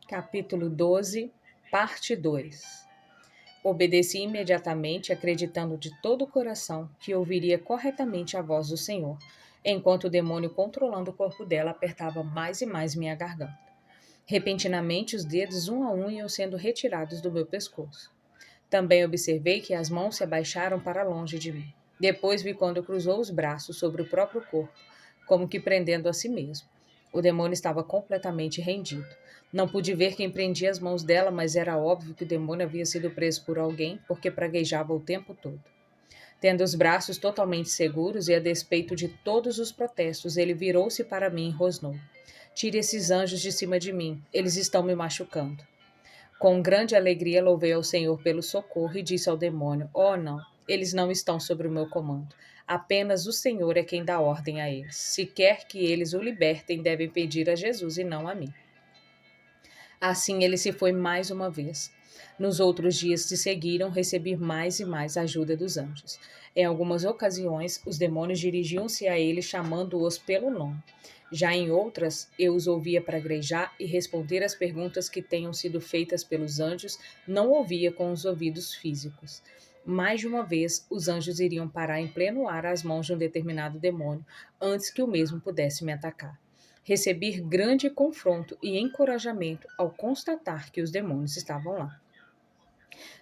Capítulo 12, parte 2. Obedeci imediatamente, acreditando de todo o coração que ouviria corretamente a voz do Senhor, enquanto o demônio controlando o corpo dela apertava mais e mais minha garganta. Repentinamente, os dedos um a um iam sendo retirados do meu pescoço. Também observei que as mãos se abaixaram para longe de mim. Depois vi quando cruzou os braços sobre o próprio corpo, como que prendendo a si mesmo. O demônio estava completamente rendido. Não pude ver quem prendia as mãos dela, mas era óbvio que o demônio havia sido preso por alguém, porque praguejava o tempo todo. Tendo os braços totalmente seguros e a despeito de todos os protestos, ele virou-se para mim e rosnou: Tire esses anjos de cima de mim, eles estão me machucando. Com grande alegria louvei ao Senhor pelo socorro e disse ao demônio: Oh, não, eles não estão sob o meu comando. Apenas o Senhor é quem dá ordem a eles. Se quer que eles o libertem, devem pedir a Jesus e não a mim. Assim ele se foi mais uma vez. Nos outros dias que seguiram, recebi mais e mais ajuda dos anjos. Em algumas ocasiões, os demônios dirigiam-se a ele chamando-os pelo nome. Já em outras, eu os ouvia praguejar e responder às perguntas que tenham sido feitas pelos anjos, não ouvia com os ouvidos físicos. Mais de uma vez, os anjos iriam parar em pleno ar às mãos de um determinado demônio, antes que o mesmo pudesse me atacar. Recebi grande confronto e encorajamento ao constatar que os demônios estavam lá.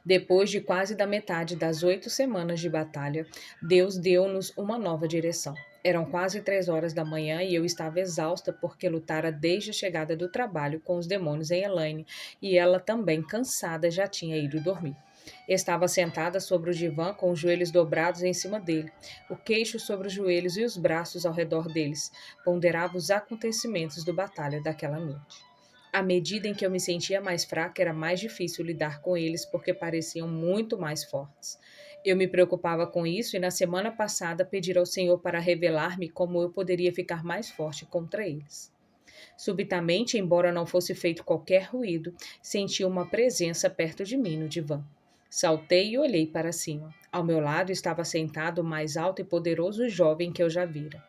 Depois de quase da metade das 8 semanas de batalha, Deus deu-nos uma nova direção. Eram quase 3 horas da manhã e eu estava exausta porque lutara desde a chegada do trabalho com os demônios em Elaine, e ela também, cansada, já tinha ido dormir. Estava sentada sobre o divã com os joelhos dobrados em cima dele, o queixo sobre os joelhos e os braços ao redor deles. Ponderava os acontecimentos da batalha daquela noite. À medida em que eu me sentia mais fraca, era mais difícil lidar com eles porque pareciam muito mais fortes. Eu me preocupava com isso e na semana passada pedi ao Senhor para revelar-me como eu poderia ficar mais forte contra eles. Subitamente, embora não fosse feito qualquer ruído, senti uma presença perto de mim no divã. Saltei e olhei para cima. Ao meu lado estava sentado o mais alto e poderoso jovem que eu já vira.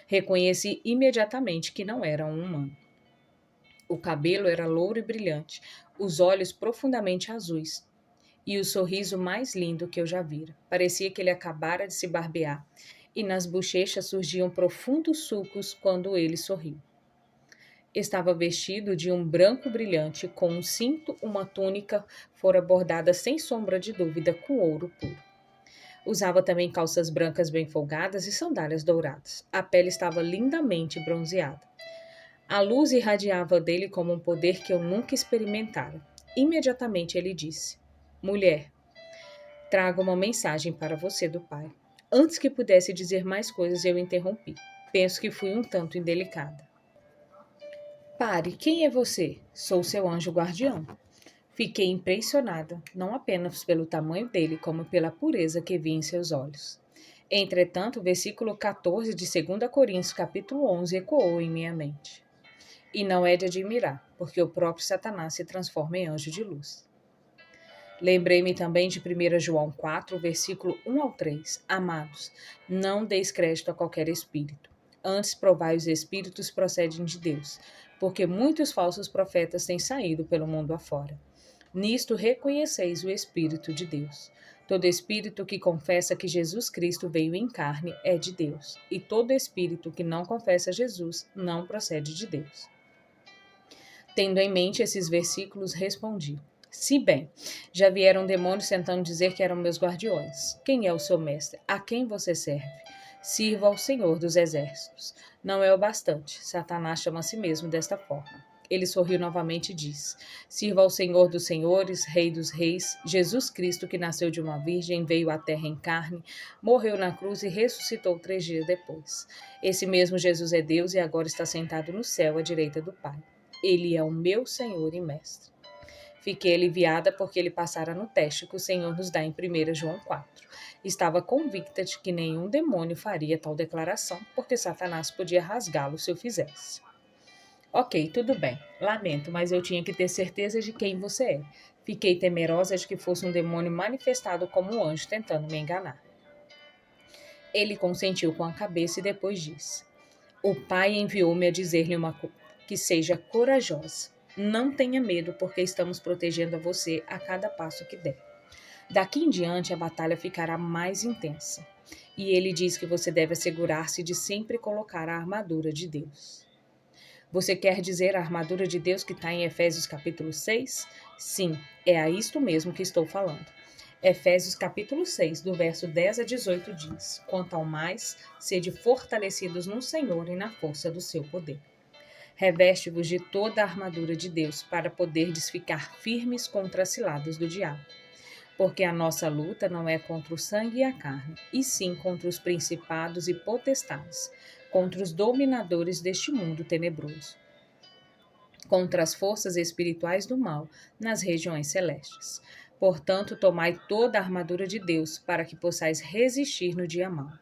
Reconheci imediatamente que não era um humano. O cabelo era louro e brilhante, os olhos profundamente azuis, e o sorriso mais lindo que eu já vira. Parecia que ele acabara de se barbear, e nas bochechas surgiam profundos sulcos quando ele sorriu. Estava vestido de um branco brilhante, com um cinto, uma túnica fora bordada sem sombra de dúvida com ouro puro. Usava também calças brancas bem folgadas e sandálias douradas. A pele estava lindamente bronzeada. A luz irradiava dele como um poder que eu nunca experimentara. Imediatamente ele disse: Mulher, trago uma mensagem para você do Pai. Antes que pudesse dizer mais coisas, eu interrompi. Penso que fui um tanto indelicada. Pare, quem é você? Sou seu anjo guardião. Fiquei impressionada, não apenas pelo tamanho dele, como pela pureza que vi em seus olhos. Entretanto, o versículo 14 de 2 Coríntios, capítulo 11, ecoou em minha mente. E não é de admirar, porque o próprio Satanás se transforma em anjo de luz. Lembrei-me também de 1 João 4, versículo 1 ao 3. Amados, não deis crédito a qualquer espírito. Antes provai os espíritos procedem de Deus, porque muitos falsos profetas têm saído pelo mundo afora. Nisto reconheceis o Espírito de Deus. Todo espírito que confessa que Jesus Cristo veio em carne é de Deus, e todo espírito que não confessa Jesus não procede de Deus. Tendo em mente esses versículos, respondi: Se bem, já vieram demônios tentando dizer que eram meus guardiões. Quem é o seu mestre? A quem você serve? Sirva ao Senhor dos Exércitos. Não é o bastante. Satanás chama a si mesmo desta forma. Ele sorriu novamente e disse: Sirva ao Senhor dos Senhores, Rei dos Reis, Jesus Cristo, que nasceu de uma virgem, veio à terra em carne, morreu na cruz e ressuscitou 3 dias depois. Esse mesmo Jesus é Deus e agora está sentado no céu à direita do Pai. Ele é o meu Senhor e Mestre. Fiquei aliviada porque ele passara no teste que o Senhor nos dá em 1 João 4. Estava convicta de que nenhum demônio faria tal declaração, porque Satanás podia rasgá-lo se o fizesse. Ok, tudo bem. Lamento, mas eu tinha que ter certeza de quem você é. Fiquei temerosa de que fosse um demônio manifestado como um anjo tentando me enganar. Ele consentiu com a cabeça e depois disse: O Pai enviou-me a dizer-lhe que seja corajosa. Não tenha medo, porque estamos protegendo você a cada passo que der. Daqui em diante, a batalha ficará mais intensa. E ele diz que você deve assegurar-se de sempre colocar a armadura de Deus. Você quer dizer a armadura de Deus que está em Efésios capítulo 6? Sim, é a isto mesmo que estou falando. Efésios capítulo 6, do verso 10 a 18 diz: Quanto ao mais, sede fortalecidos no Senhor e na força do seu poder. Reveste-vos de toda a armadura de Deus para poderdes ficar firmes contra as ciladas do diabo. Porque a nossa luta não é contra o sangue e a carne, e sim contra os principados e potestades, contra os dominadores deste mundo tenebroso, contra as forças espirituais do mal nas regiões celestes. Portanto, tomai toda a armadura de Deus, para que possais resistir no dia mau.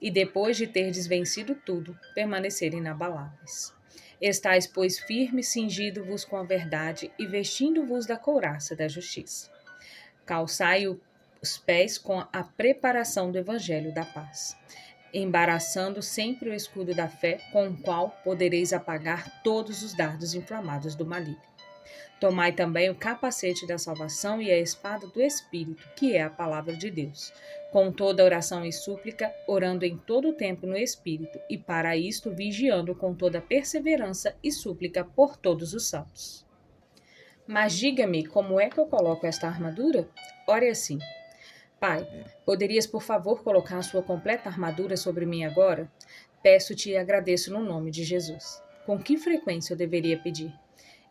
E depois de terdes vencido tudo, permanecer inabaláveis. Estais, pois, firmes, cingindo-vos com a verdade e vestindo-vos da couraça da justiça. Calçai os pés com a preparação do evangelho da paz, embaraçando sempre o escudo da fé, com o qual podereis apagar todos os dardos inflamados do maligno. Tomai também o capacete da salvação e a espada do Espírito, que é a palavra de Deus, com toda oração e súplica, orando em todo o tempo no Espírito, e para isto vigiando com toda perseverança e súplica por todos os santos. Mas diga-me, como é que eu coloco esta armadura? Ore assim: Pai, poderias por favor colocar a sua completa armadura sobre mim agora? Peço-te e agradeço no nome de Jesus. Com que frequência eu deveria pedir?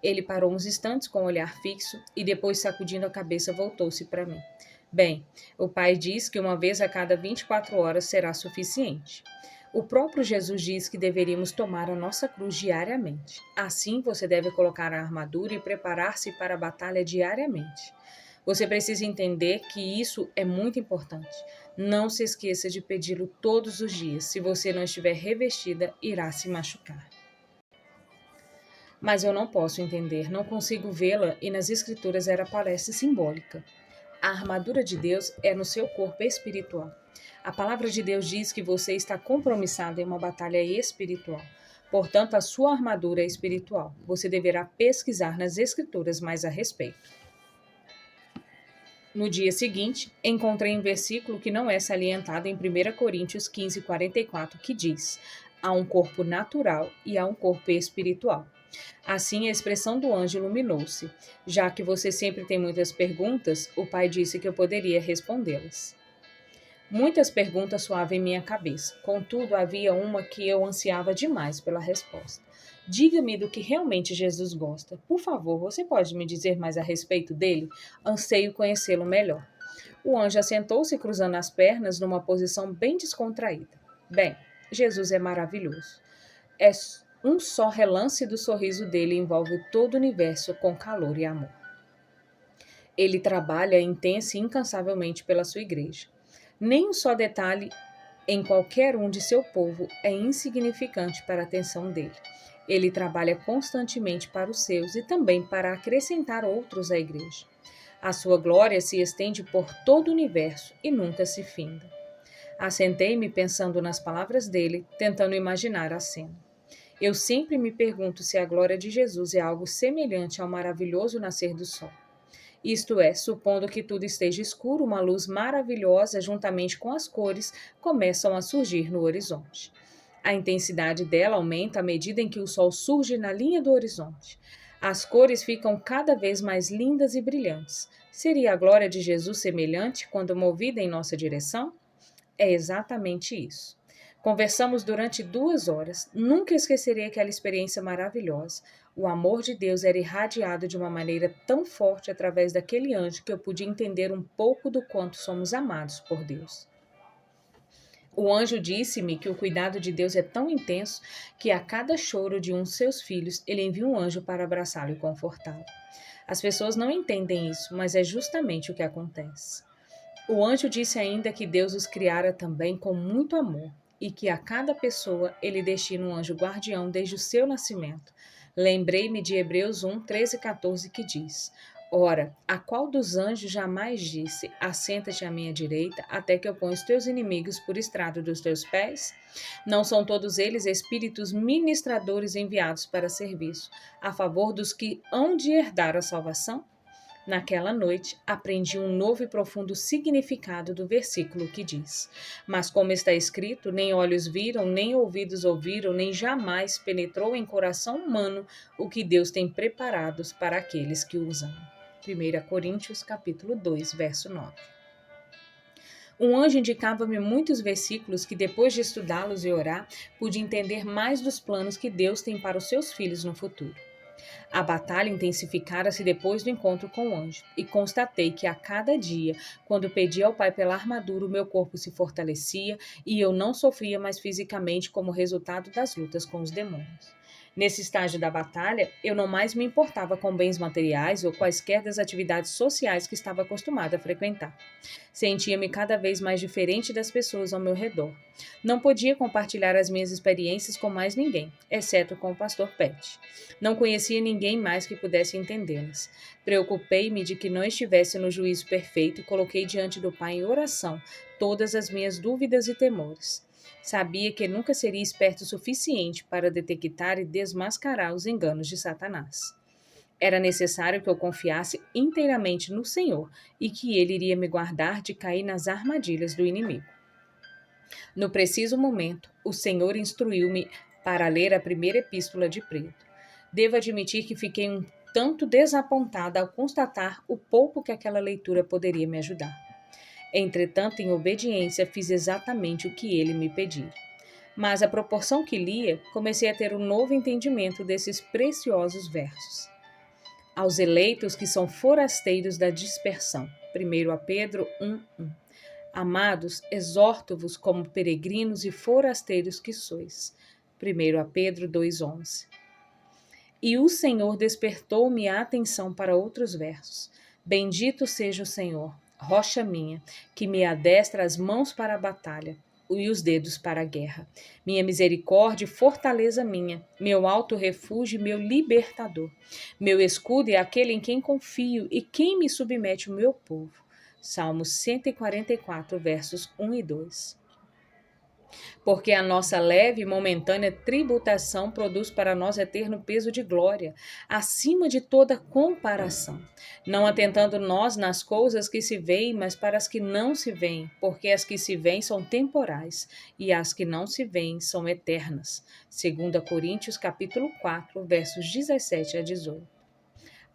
Ele parou uns instantes com o olhar fixo e depois, sacudindo a cabeça, voltou-se para mim. Bem, o Pai diz que uma vez a cada 24 horas será suficiente. O próprio Jesus diz que deveríamos tomar a nossa cruz diariamente. Assim, você deve colocar a armadura e preparar-se para a batalha diariamente. Você precisa entender que isso é muito importante. Não se esqueça de pedi-lo todos os dias. Se você não estiver revestida, irá se machucar. Mas eu não posso entender, não consigo vê-la e nas escrituras ela parece simbólica. A armadura de Deus é no seu corpo espiritual. A palavra de Deus diz que você está compromissado em uma batalha espiritual. Portanto, a sua armadura é espiritual. Você deverá pesquisar nas escrituras mais a respeito. No dia seguinte, encontrei um versículo que não é salientado em 1 Coríntios 15:44, que diz: há um corpo natural e há um corpo espiritual. Assim, a expressão do anjo iluminou-se. Já que você sempre tem muitas perguntas, o pai disse que eu poderia respondê-las. Muitas perguntas soavam em minha cabeça, contudo, havia uma que eu ansiava demais pela resposta. Diga-me do que realmente Jesus gosta. Por favor, você pode me dizer mais a respeito dele? Anseio conhecê-lo melhor. O anjo assentou-se cruzando as pernas numa posição bem descontraída. Bem, Jesus é maravilhoso. É um só relance do sorriso dele envolve todo o universo com calor e amor. Ele trabalha intensa e incansavelmente pela sua igreja. Nem um só detalhe em qualquer um de seu povo é insignificante para a atenção dele. Ele trabalha constantemente para os seus e também para acrescentar outros à igreja. A sua glória se estende por todo o universo e nunca se finda. Assentei-me pensando nas palavras dele, tentando imaginar a cena. Eu sempre me pergunto se a glória de Jesus é algo semelhante ao maravilhoso nascer do sol. Isto é, supondo que tudo esteja escuro, uma luz maravilhosa, juntamente com as cores, começam a surgir no horizonte. A intensidade dela aumenta à medida em que o sol surge na linha do horizonte. As cores ficam cada vez mais lindas e brilhantes. Seria a glória de Jesus semelhante quando movida em nossa direção? É exatamente isso. Conversamos durante 2 horas. Nunca esquecerei aquela experiência maravilhosa. O amor de Deus era irradiado de uma maneira tão forte através daquele anjo que eu pude entender um pouco do quanto somos amados por Deus. O anjo disse-me que o cuidado de Deus é tão intenso que a cada choro de um de seus filhos, ele envia um anjo para abraçá-lo e confortá-lo. As pessoas não entendem isso, mas é justamente o que acontece. O anjo disse ainda que Deus os criara também com muito amor e que a cada pessoa ele destina um anjo guardião desde o seu nascimento. Lembrei-me de Hebreus 1, 13 e 14, que diz: Ora, a qual dos anjos jamais disse: assenta-te à minha direita, até que eu ponha os teus inimigos por estrado dos teus pés? Não são todos eles espíritos ministradores enviados para serviço, a favor dos que hão de herdar a salvação? Naquela noite, aprendi um novo e profundo significado do versículo que diz: Mas como está escrito, nem olhos viram, nem ouvidos ouviram, nem jamais penetrou em coração humano o que Deus tem preparado para aqueles que o amam. 1 Coríntios capítulo 2, verso 9. Um anjo indicava-me muitos versículos que, depois de estudá-los e orar, pude entender mais dos planos que Deus tem para os seus filhos no futuro. A batalha intensificara-se depois do encontro com o anjo, e constatei que a cada dia, quando pedia ao Pai pela armadura, o meu corpo se fortalecia e eu não sofria mais fisicamente como resultado das lutas com os demônios. Nesse estágio da batalha, eu não mais me importava com bens materiais ou quaisquer das atividades sociais que estava acostumada a frequentar. Sentia-me cada vez mais diferente das pessoas ao meu redor. Não podia compartilhar as minhas experiências com mais ninguém, exceto com o pastor Pet. Não conhecia ninguém mais que pudesse entendê-las. Preocupei-me de que não estivesse no juízo perfeito e coloquei diante do Pai em oração todas as minhas dúvidas e temores. Sabia que nunca seria esperto o suficiente para detectar e desmascarar os enganos de Satanás. Era necessário que eu confiasse inteiramente no Senhor e que Ele iria me guardar de cair nas armadilhas do inimigo. No preciso momento, o Senhor instruiu-me para ler a primeira epístola de Pedro. Devo admitir que fiquei um tanto desapontada ao constatar o pouco que aquela leitura poderia me ajudar. Entretanto, em obediência, fiz exatamente o que ele me pedia. Mas, à proporção que lia, comecei a ter um novo entendimento desses preciosos versos. Aos eleitos que são forasteiros da dispersão. 1 Pedro 1:1. Amados, exorto-vos como peregrinos e forasteiros que sois. 1 Pedro 2:11. E o Senhor despertou-me a atenção para outros versos. Bendito seja o Senhor, rocha minha, que me adestra as mãos para a batalha e os dedos para a guerra. Minha misericórdia e fortaleza minha, meu alto refúgio e meu libertador. Meu escudo é aquele em quem confio e quem me submete o meu povo. Salmos 144, versos 1 e 2. Porque a nossa leve e momentânea tributação produz para nós eterno peso de glória, acima de toda comparação. Não atentando nós nas coisas que se veem, mas para as que não se veem, porque as que se veem são temporais, e as que não se veem são eternas. 2 Coríntios capítulo 4, versos 17 a 18.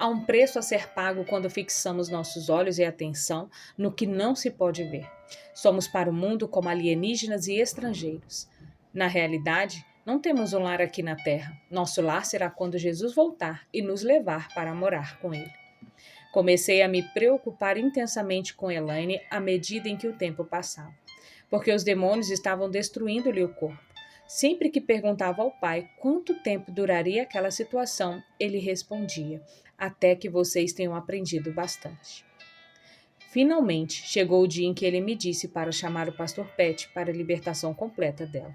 Há um preço a ser pago quando fixamos nossos olhos e atenção no que não se pode ver. Somos para o mundo como alienígenas e estrangeiros. Na realidade, não temos um lar aqui na Terra. Nosso lar será quando Jesus voltar e nos levar para morar com Ele. Comecei a me preocupar intensamente com Elaine à medida em que o tempo passava, porque os demônios estavam destruindo-lhe o corpo. Sempre que perguntava ao pai quanto tempo duraria aquela situação, ele respondia: até que vocês tenham aprendido bastante. Finalmente, chegou o dia em que ele me disse para chamar o pastor Pet para a libertação completa dela.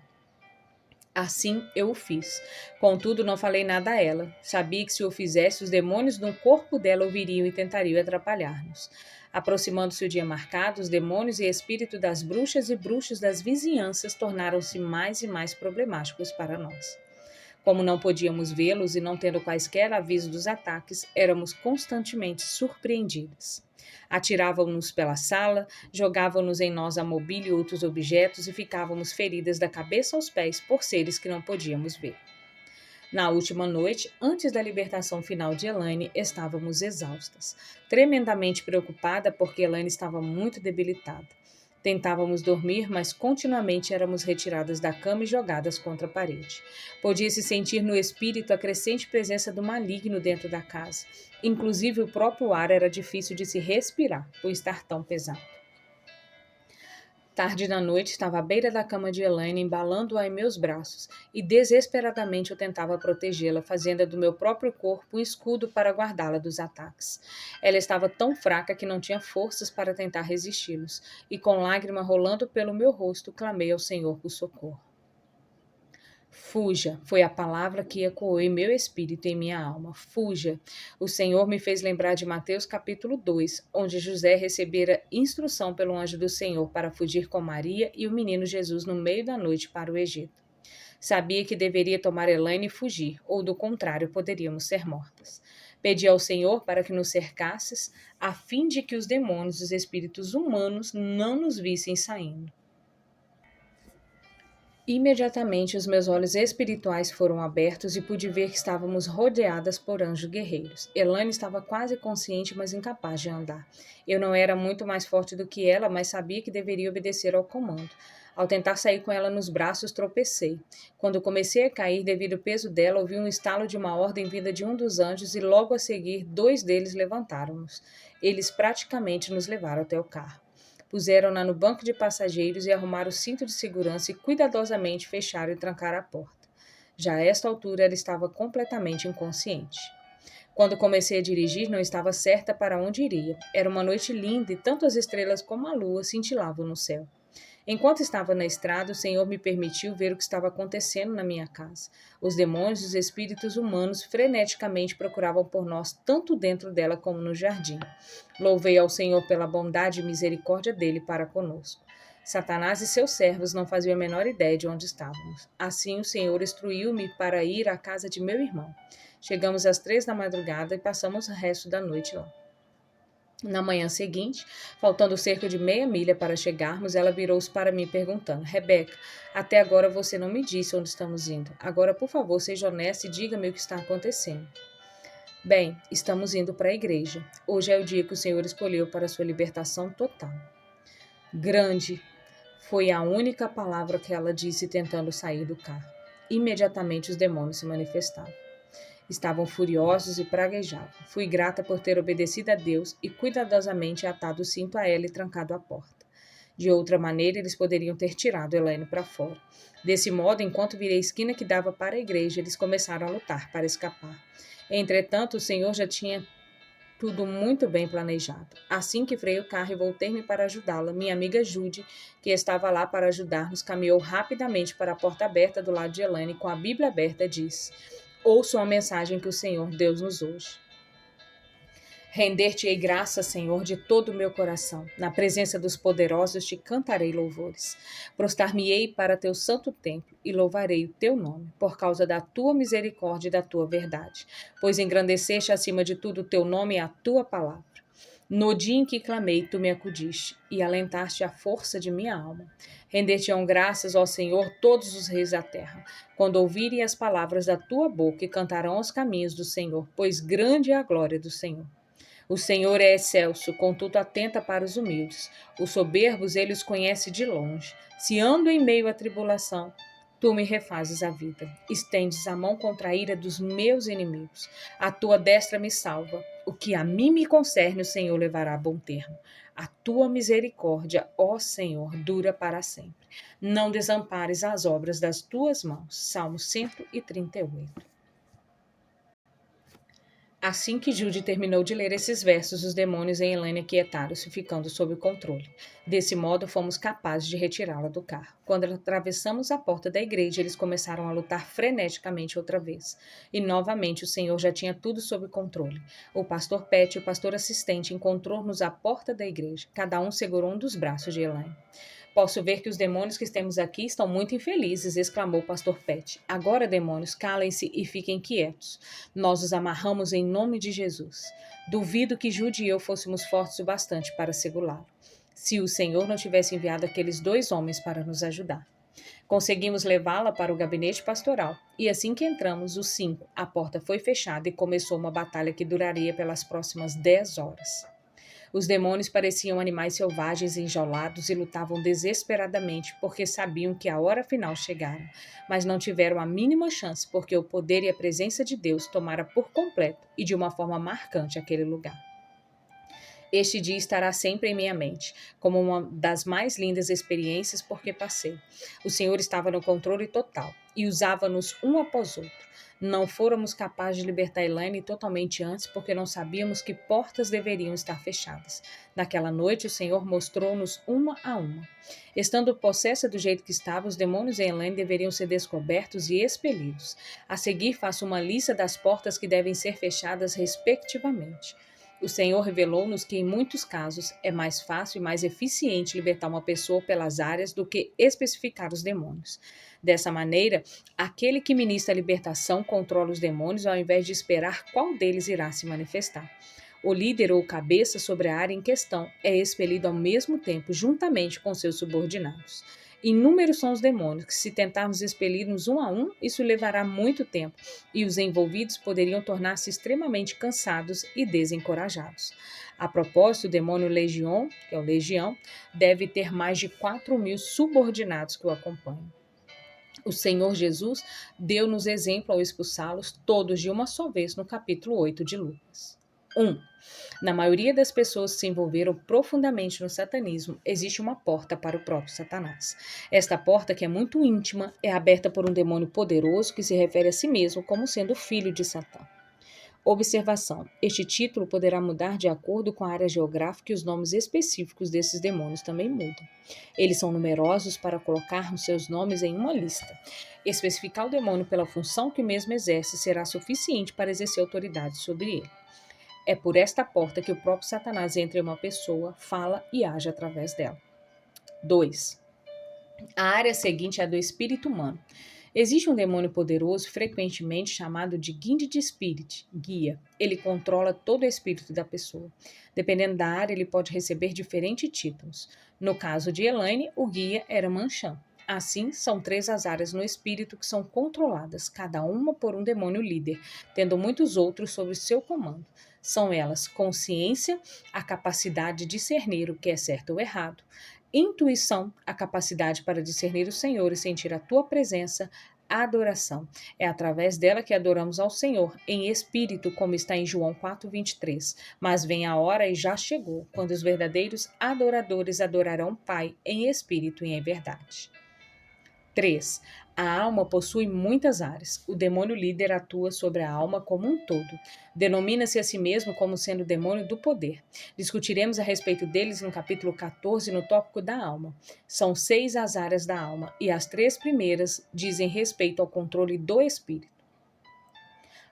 Assim eu o fiz. Contudo, não falei nada a ela. Sabia que se o fizesse, os demônios no corpo dela ouviriam e tentariam atrapalhar-nos. Aproximando-se o dia marcado, os demônios e espírito das bruxas e bruxos das vizinhanças tornaram-se mais e mais problemáticos para nós. Como não podíamos vê-los e não tendo quaisquer aviso dos ataques, éramos constantemente surpreendidas. Atiravam-nos pela sala, jogavam-nos em nós a mobília e outros objetos e ficávamos feridas da cabeça aos pés por seres que não podíamos ver. Na última noite, antes da libertação final de Elaine, estávamos exaustas, tremendamente preocupada porque Elaine estava muito debilitada. Tentávamos dormir, mas continuamente éramos retiradas da cama e jogadas contra a parede. Podia-se sentir no espírito a crescente presença do maligno dentro da casa. Inclusive, o próprio ar era difícil de se respirar, por estar tão pesado. Tarde da noite, estava à beira da cama de Elaine, embalando-a em meus braços, e desesperadamente eu tentava protegê-la, fazendo do meu próprio corpo um escudo para guardá-la dos ataques. Ela estava tão fraca que não tinha forças para tentar resisti-los, e com lágrima rolando pelo meu rosto, clamei ao Senhor por socorro. Fuja, foi a palavra que ecoou em meu espírito e em minha alma. Fuja. O Senhor me fez lembrar de Mateus capítulo 2, onde José recebera instrução pelo anjo do Senhor para fugir com Maria e o menino Jesus no meio da noite para o Egito. Sabia que deveria tomar Elaine e fugir, ou do contrário, poderíamos ser mortas. Pedi ao Senhor para que nos cercasses, a fim de que os demônios e os espíritos humanos não nos vissem saindo. Imediatamente os meus olhos espirituais foram abertos e pude ver que estávamos rodeadas por anjos guerreiros. Elaine estava quase consciente, mas incapaz de andar. Eu não era muito mais forte do que ela, mas sabia que deveria obedecer ao comando. Ao tentar sair com ela nos braços, tropecei. Quando comecei a cair devido ao peso dela, ouvi um estalo de uma ordem vinda de um dos anjos e logo a seguir 2 deles levantaram-nos. Eles praticamente nos levaram até o carro. Puseram-na no banco de passageiros e arrumaram o cinto de segurança e cuidadosamente fecharam e trancaram a porta. Já a esta altura ela estava completamente inconsciente. Quando comecei a dirigir, não estava certa para onde iria. Era uma noite linda e tanto as estrelas como a lua cintilavam no céu. Enquanto estava na estrada, o Senhor me permitiu ver o que estava acontecendo na minha casa. Os demônios e os espíritos humanos freneticamente procuravam por nós, tanto dentro dela como no jardim. Louvei ao Senhor pela bondade e misericórdia dele para conosco. Satanás e seus servos não faziam a menor ideia de onde estávamos. Assim, o Senhor instruiu-me para ir à casa de meu irmão. Chegamos às 3 da madrugada e passamos o resto da noite lá. Na manhã seguinte, faltando cerca de meia milha para chegarmos, ela virou-se para mim perguntando: Rebeca, até agora você não me disse onde estamos indo. Agora, por favor, seja honesta e diga-me o que está acontecendo. Bem, estamos indo para a igreja. Hoje é o dia que o Senhor escolheu para sua libertação total. Grande foi a única palavra que ela disse tentando sair do carro. Imediatamente os demônios se manifestavam. Estavam furiosos e praguejavam. Fui grata por ter obedecido a Deus e cuidadosamente atado o cinto a ela e trancado a porta. De outra maneira, eles poderiam ter tirado Elaine para fora. Desse modo, enquanto virei a esquina que dava para a igreja, eles começaram a lutar para escapar. Entretanto, o Senhor já tinha tudo muito bem planejado. Assim que freiei o carro e voltei-me para ajudá-la, minha amiga Judy, que estava lá para ajudar-nos, caminhou rapidamente para a porta aberta do lado de Elaine com a Bíblia aberta e disse: Ouço a mensagem que o Senhor Deus-nos hoje. Render-te-ei graça, Senhor, de todo o meu coração. Na presença dos poderosos te cantarei louvores. Prostrar-me-ei para teu santo templo e louvarei o teu nome, por causa da tua misericórdia e da tua verdade. Pois engrandeceste acima de tudo o teu nome e a tua palavra. No dia em que clamei, tu me acudiste e alentaste a força de minha alma. Render-te-ão graças, ó Senhor, todos os reis da terra, quando ouvirem as palavras da tua boca e cantarão os caminhos do Senhor, pois grande é a glória do Senhor. O Senhor é excelso, contudo atenta para os humildes. Os soberbos ele os conhece de longe. Se ando em meio à tribulação, tu me refazes a vida. Estendes a mão contra a ira dos meus inimigos. A tua destra me salva. O que a mim me concerne, o Senhor levará a bom termo. A tua misericórdia, ó Senhor, dura para sempre. Não desampares as obras das tuas mãos. Salmo 138. Assim que Jude terminou de ler esses versos, os demônios em Elaine aquietaram-se, ficando sob controle. Desse modo, fomos capazes de retirá-la do carro. Quando atravessamos a porta da igreja, eles começaram a lutar freneticamente outra vez. E novamente o Senhor já tinha tudo sob controle. O pastor Pet e o pastor assistente encontrou-nos à porta da igreja. Cada um segurou um dos braços de Elaine. Posso ver que os demônios que temos aqui estão muito infelizes, exclamou o pastor Pet. Agora, demônios, calem-se e fiquem quietos. Nós os amarramos em nome de Jesus. Duvido que Jude e eu fôssemos fortes o bastante para segurá-lo, se o Senhor não tivesse enviado aqueles 2 homens para nos ajudar. Conseguimos levá-la para o gabinete pastoral, e assim que entramos, os 5, a porta foi fechada e começou uma batalha que duraria pelas próximas 10 horas. Os demônios pareciam animais selvagens enjaulados e lutavam desesperadamente porque sabiam que a hora final chegara, mas não tiveram a mínima chance porque o poder e a presença de Deus tomara por completo e de uma forma marcante aquele lugar. Este dia estará sempre em minha mente, como uma das mais lindas experiências porque passei. O Senhor estava no controle total e usava-nos um após outro. Não fôramos capazes de libertar Elaine totalmente antes porque não sabíamos que portas deveriam estar fechadas. Naquela noite, o Senhor mostrou-nos uma a uma. Estando possessa do jeito que estava, os demônios em Elaine deveriam ser descobertos e expelidos. A seguir, faço uma lista das portas que devem ser fechadas respectivamente. O Senhor revelou-nos que, em muitos casos, é mais fácil e mais eficiente libertar uma pessoa pelas áreas do que especificar os demônios. Dessa maneira, aquele que ministra a libertação controla os demônios ao invés de esperar qual deles irá se manifestar. O líder ou cabeça sobre a área em questão é expelido ao mesmo tempo, juntamente com seus subordinados. Inúmeros são os demônios que, se tentarmos expelir-nos um a um, isso levará muito tempo e os envolvidos poderiam tornar-se extremamente cansados e desencorajados. A propósito, o demônio Legião, que é o Legião, deve ter mais de 4.000 subordinados que o acompanham. O Senhor Jesus deu-nos exemplo ao expulsá-los todos de uma só vez no capítulo 8 de Lucas. 1. Na maioria das pessoas que se envolveram profundamente no satanismo, existe uma porta para o próprio Satanás. Esta porta, que é muito íntima, é aberta por um demônio poderoso que se refere a si mesmo como sendo filho de Satã. Observação: este título poderá mudar de acordo com a área geográfica e os nomes específicos desses demônios também mudam. Eles são numerosos para colocarmos seus nomes em uma lista. Especificar o demônio pela função que o mesmo exerce será suficiente para exercer autoridade sobre ele. É por esta porta que o próprio Satanás entra em uma pessoa, fala e age através dela. 2. A área seguinte é a do espírito humano. Existe um demônio poderoso, frequentemente chamado de Guinde Spirit, guia. Ele controla todo o espírito da pessoa. Dependendo da área, ele pode receber diferentes títulos. No caso de Elaine, o guia era Manchan. Assim, são 3 as áreas no espírito que são controladas, cada uma por um demônio líder, tendo muitos outros sob seu comando. São elas consciência, a capacidade de discernir o que é certo ou errado; intuição, a capacidade para discernir o Senhor e sentir a tua presença; adoração, é através dela que adoramos ao Senhor, em espírito, como está em João 4:23. Mas vem a hora e já chegou, quando os verdadeiros adoradores adorarão o Pai em espírito e em verdade. 3. A alma possui muitas áreas. O demônio líder atua sobre a alma como um todo. Denomina-se a si mesmo como sendo o demônio do poder. Discutiremos a respeito deles no capítulo 14, no tópico da alma. São 6 as áreas da alma, e as 3 primeiras dizem respeito ao controle do espírito: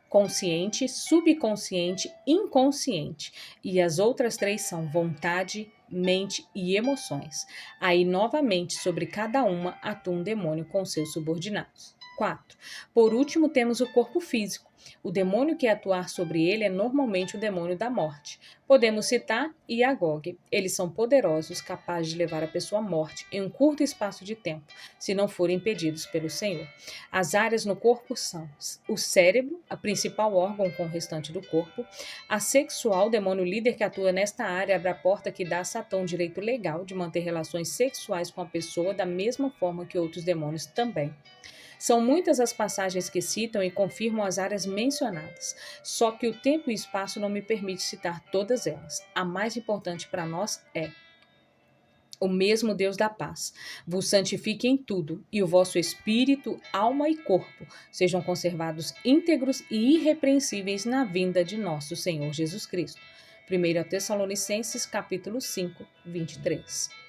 consciente, subconsciente, inconsciente. E as outras 3 são vontade, mente e emoções. Aí, novamente, sobre cada uma atua um demônio com seus subordinados. 4. Por último, temos o corpo físico. O demônio que atuar sobre ele é normalmente o demônio da morte. Podemos citar Iagog. Eles são poderosos, capazes de levar a pessoa à morte em um curto espaço de tempo, se não forem impedidos pelo Senhor. As áreas no corpo são o cérebro, a principal órgão com o restante do corpo; a sexual, o demônio líder que atua nesta área abre a porta que dá a Satã o direito legal de manter relações sexuais com a pessoa da mesma forma que outros demônios também. São muitas as passagens que citam e confirmam as áreas mencionadas, só que o tempo e o espaço não me permite citar todas elas. A mais importante para nós é: o mesmo Deus da paz vos santifique em tudo, e o vosso espírito, alma e corpo sejam conservados íntegros e irrepreensíveis na vinda de nosso Senhor Jesus Cristo. 1 Tessalonicenses, capítulo 5, 23.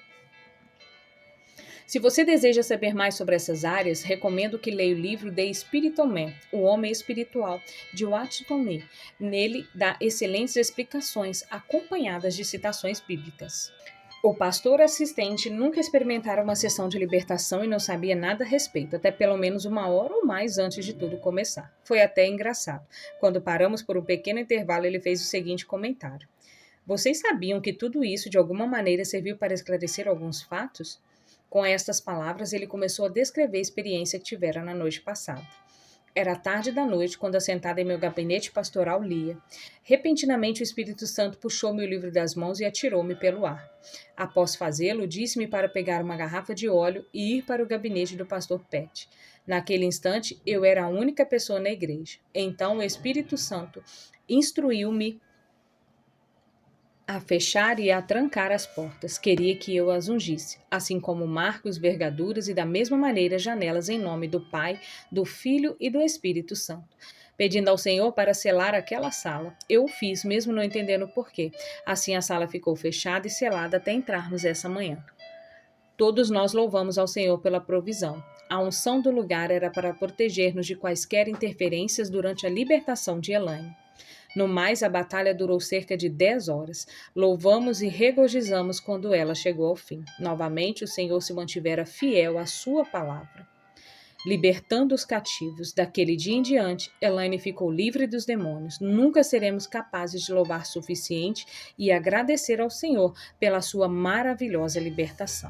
Se você deseja saber mais sobre essas áreas, recomendo que leia o livro The Spiritual Man, O Homem Espiritual, de Washington Nee. Nele dá excelentes explicações, acompanhadas de citações bíblicas. O pastor assistente nunca experimentara uma sessão de libertação e não sabia nada a respeito, até pelo menos 1 hora ou mais antes de tudo começar. Foi até engraçado. Quando paramos por um pequeno intervalo, ele fez o seguinte comentário: vocês sabiam que tudo isso de alguma maneira serviu para esclarecer alguns fatos? Com estas palavras, ele começou a descrever a experiência que tivera na noite passada. Era tarde da noite, quando, assentada em meu gabinete pastoral, lia. Repentinamente, o Espírito Santo puxou-me o livro das mãos e atirou-me pelo ar. Após fazê-lo, disse-me para pegar uma garrafa de óleo e ir para o gabinete do pastor Pet. Naquele instante, eu era a única pessoa na igreja. Então, o Espírito Santo instruiu-me a fechar e a trancar as portas. Queria que eu as ungisse, assim como marcos, vergaduras e da mesma maneira janelas em nome do Pai, do Filho e do Espírito Santo. Pedindo ao Senhor para selar aquela sala. Eu o fiz, mesmo não entendendo porquê. Assim a sala ficou fechada e selada até entrarmos essa manhã. Todos nós louvamos ao Senhor pela provisão. A unção do lugar era para proteger-nos de quaisquer interferências durante a libertação de Elaine. No mais, a batalha durou cerca de 10 horas. Louvamos e regozijamos quando ela chegou ao fim. Novamente, o Senhor se mantivera fiel à sua palavra, libertando os cativos. Daquele dia em diante, Elaine ficou livre dos demônios. Nunca seremos capazes de louvar suficiente e agradecer ao Senhor pela sua maravilhosa libertação.